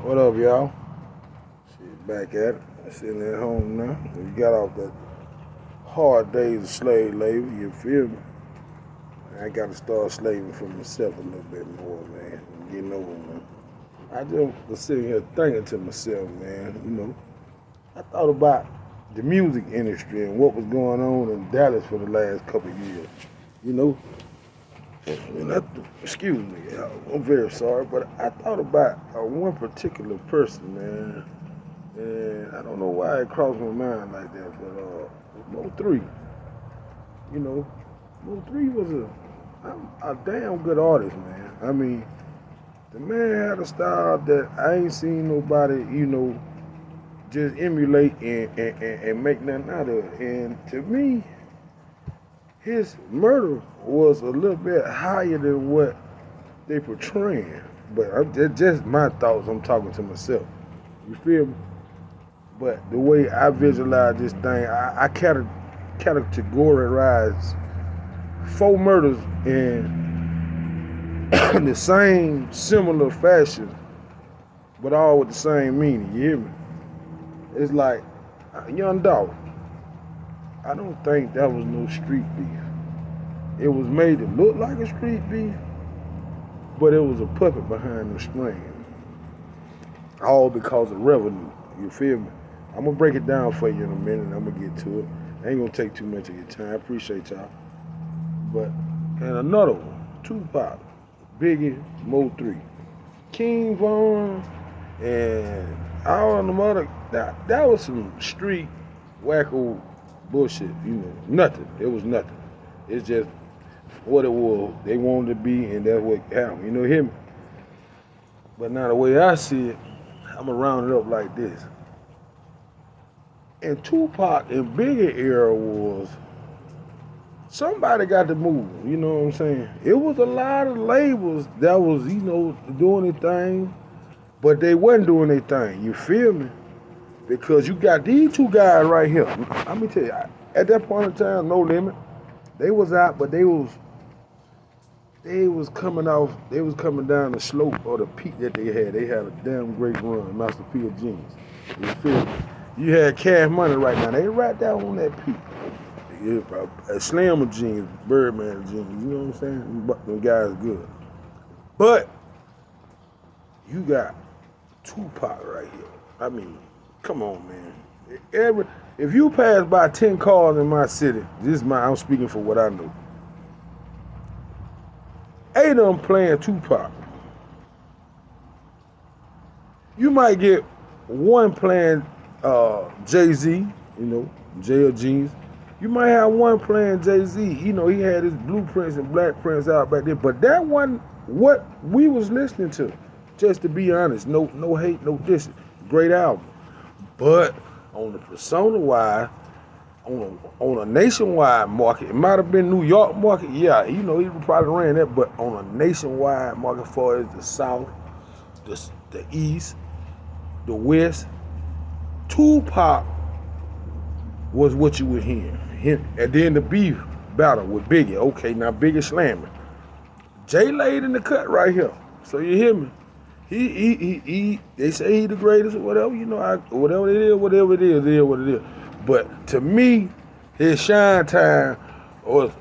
What up, y'all? Shit, back at it. Sitting at home now. We got off that hard days of slave labor, you feel me? I got to start slaving for myself a little bit more, man. I'm getting over, man. I just was sitting here thinking to myself, man, I thought about the music industry and what was going on in Dallas for the last couple of years. You know, excuse me, y'all, I'm very sorry, but I thought about one particular person, man, and I don't know why it crossed my mind like that, but Mo 3, you know, Mo 3 was a damn good artist, man. I mean, the man had a style that I ain't seen nobody, just emulate and make nothing out of it. And to me, his murder was a little bit higher than what they portraying. But that's just my thoughts. I'm talking to myself. You feel me? But the way I visualize this thing, I categorize four murders in the same similar fashion, but all with the same meaning. You hear me? It's like Young Dog. I don't think that was no street beef. It was made to look like a street beef, but it was a puppet behind the string. All because of revenue. You feel me? I'm gonna break it down for you in a minute. I'm gonna get to it. I ain't gonna take too much of your time. I appreciate y'all. But and another one, Tupac, Biggie, Mo 3, King Von, and all of them other. That was some street wacko bullshit. Nothing. It was nothing. It's just what it was. They wanted to be, and that's what happened. Hear me? But now the way I see it, I'm gonna round it up like this. In Tupac and Biggie era was somebody got to move. You know what I'm saying? It was a lot of labels that was, doing their thing, but they wasn't doing their thing. You feel me? Because you got these two guys right here. Let me tell you, at that point in time, No Limit, they was out, but they was coming down the slope or the peak that they had. They had a damn great run, Master P of Genius. You feel me? You had Cash Money right now. They right down on that peak. A Slam of Genius, Birdman of Genius. You know what I'm saying? Them guys good. But you got Tupac right here. I mean, come on, man. If you pass by 10 cars in my city, I'm speaking for what I know. 8 of them playing Tupac. You might get one playing Jay-Z, Jay or Genius. You might have one playing Jay-Z. He had his Blueprints and Black Prince out back there. But that wasn't what we was listening to. Just to be honest, no hate, no diss. Great album. But on the persona-wide, on a nationwide market, it might have been New York market. Yeah, he probably ran that. But on a nationwide market, for the South, the East, the West, Tupac was what you were hearing. And then the beef battle with Biggie. Okay, now Biggie slamming. Jay laid in the cut right here. So you hear me? He they say he the greatest or whatever, whatever it is, it is what it is. But to me, his shine time was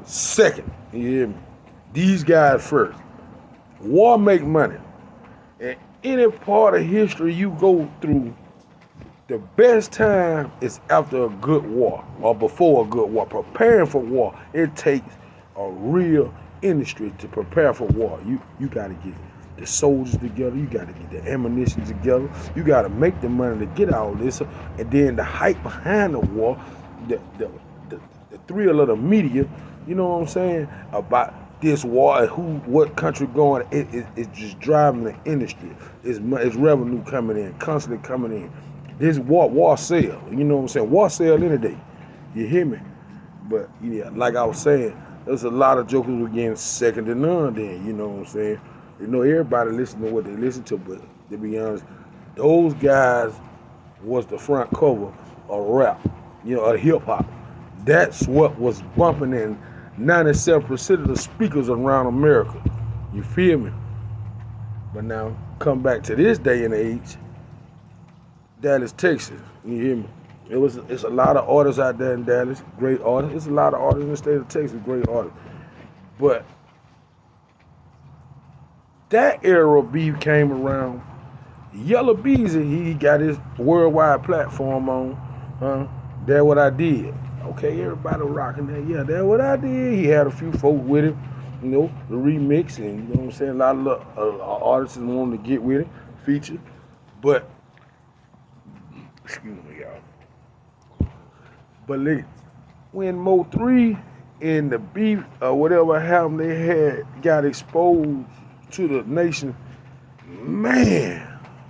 second. You hear me? These guys first. War make money. And any part of history you go through, the best time is after a good war or before a good war. Preparing for war, it takes a real industry to prepare for war. You got to get the soldiers together. You got to get the ammunition together. You got to make the money to get all this. And then the hype behind the war, the thrill of the media, you know what I'm saying, about this war and what country going, it's just driving the industry. It's revenue coming in, constantly coming in. This war sale, you know what I'm saying? War sale any day. You hear me? But yeah, like I was saying, there's a lot of jokers who getting second to none then, you know what I'm saying? Everybody listen to what they listen to, but to be honest, those guys was the front cover of rap, of hip hop. That's what was bumping in 97% of the speakers around America. You feel me? But now come back to this day and age, Dallas, Texas. You hear me? It's a lot of artists out there in Dallas, great artists. It's a lot of artists in the state of Texas, great artists. But that era of beef came around. Yellow Beezy, he got his worldwide platform on. That's what I did. Okay, everybody rocking that. Yeah, that's what I did. He had a few folk with him, the remix, and you know what I'm saying. A lot of artists wanted to get with it, feature. But excuse me, y'all. But look, when Mo 3 and the beef or whatever happened, they had got exposed to the nation. Man,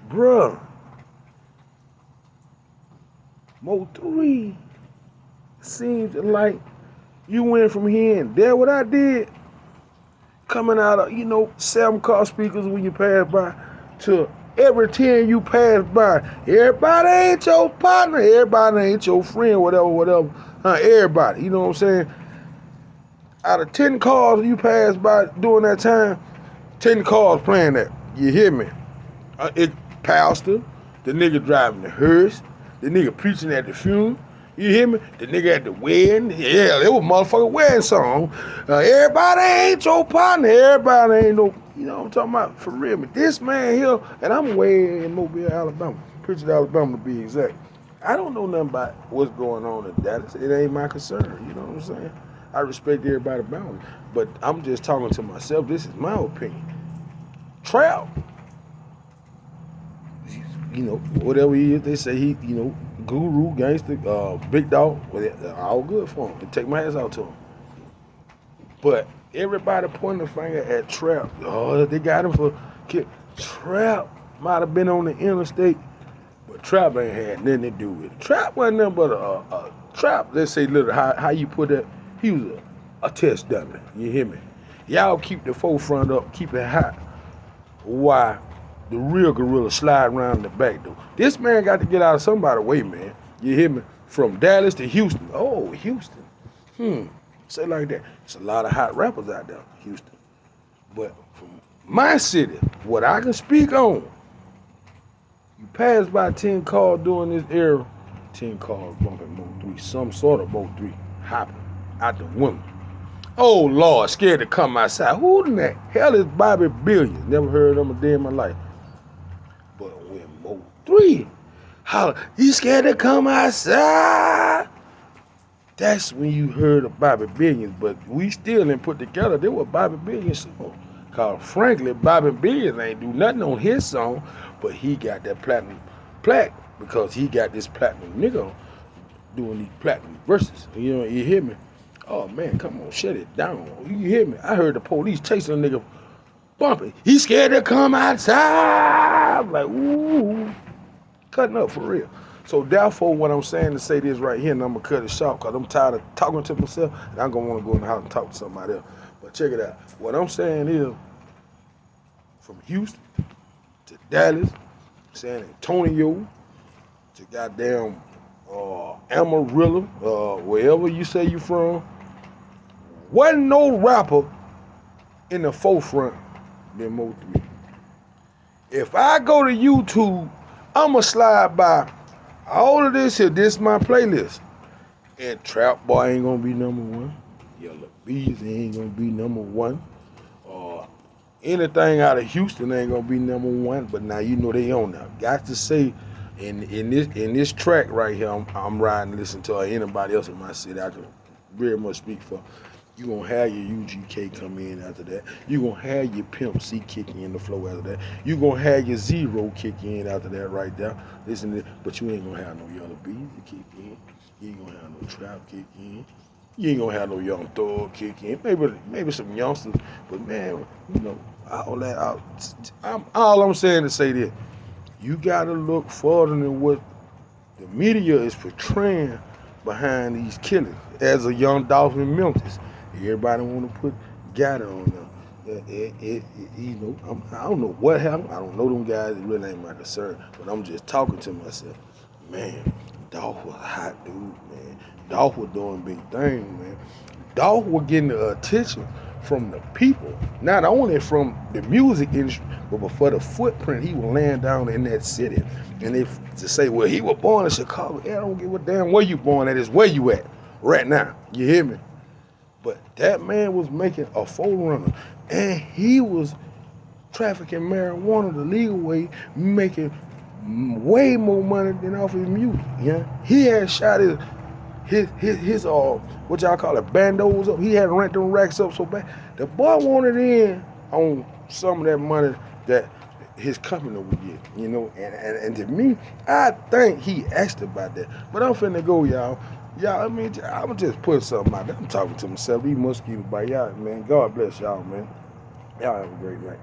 bruh, Mo 3 seems like you went from hearing that what I did coming out of 7 car speakers when you pass by to every 10 you pass by. Everybody ain't your partner, everybody ain't your friend, whatever. Everybody, you know what I'm saying? Out of 10 cars you pass by during that time, 10 cars playing that. You hear me? It pastor, the nigga driving the hearse, the nigga preaching at the funeral. You hear me? The nigga at the wedding. Yeah, it was motherfucking wedding song. Everybody ain't your partner. Everybody ain't no, you know what I'm talking about? For real. But this man here, and I'm way in Mobile, Alabama. Pritchard, Alabama to be exact. I don't know nothing about what's going on in Dallas. It ain't my concern. You know what I'm saying? I respect everybody about it. But I'm just talking to myself. This is my opinion. Trap, whatever he is, they say he, guru, gangster, big dog, all good for him. And take my ass out to him. But everybody pointing the finger at Trap. Oh, they got him for kid. Trap might have been on the interstate, but Trap ain't had nothing to do with it. Trap wasn't nothing but a Trap. Let's say, little how you put that. He was a test dummy. You hear me? Y'all keep the forefront up, keep it hot. Why? The real gorilla slide around the back door. This man got to get out of somebody's way, man. You hear me? From Dallas to Houston. Oh, Houston. Say like that. It's a lot of hot rappers out there, Houston. But from my city, what I can speak on, you pass by 10 cars during this era, 10 cars bumping Mo 3, some sort of Mo 3, hopping out the window. Oh, Lord, scared to come outside. Who in the hell is Bobby Billions? Never heard of him a day in my life. But when Mo 3 holler, you scared to come outside? That's when you heard of Bobby Billions. But we still didn't put together, there was Bobby Billions song. Cause frankly, Bobby Billions ain't do nothing on his song, but he got that platinum plaque because he got this platinum nigga doing these platinum verses. You hear me? Oh man, come on, shut it down. You hear me? I heard the police chasing a nigga bumping. He scared to come outside. I'm like, ooh, cutting up for real. So therefore, what I'm saying to say this right here, and I'm gonna cut it short because I'm tired of talking to myself, and I'm gonna want to go in the house and talk to somebody else. But check it out. What I'm saying is, from Houston to Dallas, San Antonio to goddamn Amarillo, wherever you say you from, wasn't no rapper in the forefront than Mo 3. If I go to YouTube, I'ma slide by all of this here. This is my playlist. And Trap Boy ain't gonna be number 1. Yellow Bees ain't gonna be number 1. Anything out of Houston ain't gonna be number 1. But now you know they on now. Got to say, in this track right here, I'm riding and listening to anybody else in my city. I can very much speak for. You gonna have your UGK come in after that. You gonna have your Pimp C kicking in the flow after that. You gonna have your Zero kick in after that right there. Listen to it, but you ain't gonna have no Yellow Bees kick in. You ain't gonna have no Trap kick in. You ain't gonna have no Young Thug kick in. Maybe some youngsters, but man, all that. All I'm saying to say this. You gotta look further than what the media is portraying behind these killings. As a young Dolphin Memphis, everybody want to put Gator on them. I don't know what happened. I don't know them guys. It really ain't my concern. But I'm just talking to myself. Man, Dolph was a hot dude, man. Dolph was doing big things, man. Dolph was getting the attention from the people, not only from the music industry, but for the footprint he was laying down in that city. And they to say, well, he was born in Chicago. Yeah, I don't give a damn where you born at, is where you at right now. You hear me? But that man was making a forerunner, and he was trafficking marijuana the legal way, making way more money than off his music. Yeah, he had shot his what y'all call it, bandos up. He had rent them racks up so bad. The boy wanted in on some of that money that his company would get, you know. And to me, I think he asked about that. But I'm finna go, y'all. Y'all, I mean, I'm just putting something out there. I'm talking to myself. These mosquitoes bite y'all, man. God bless y'all, man. Y'all have a great night.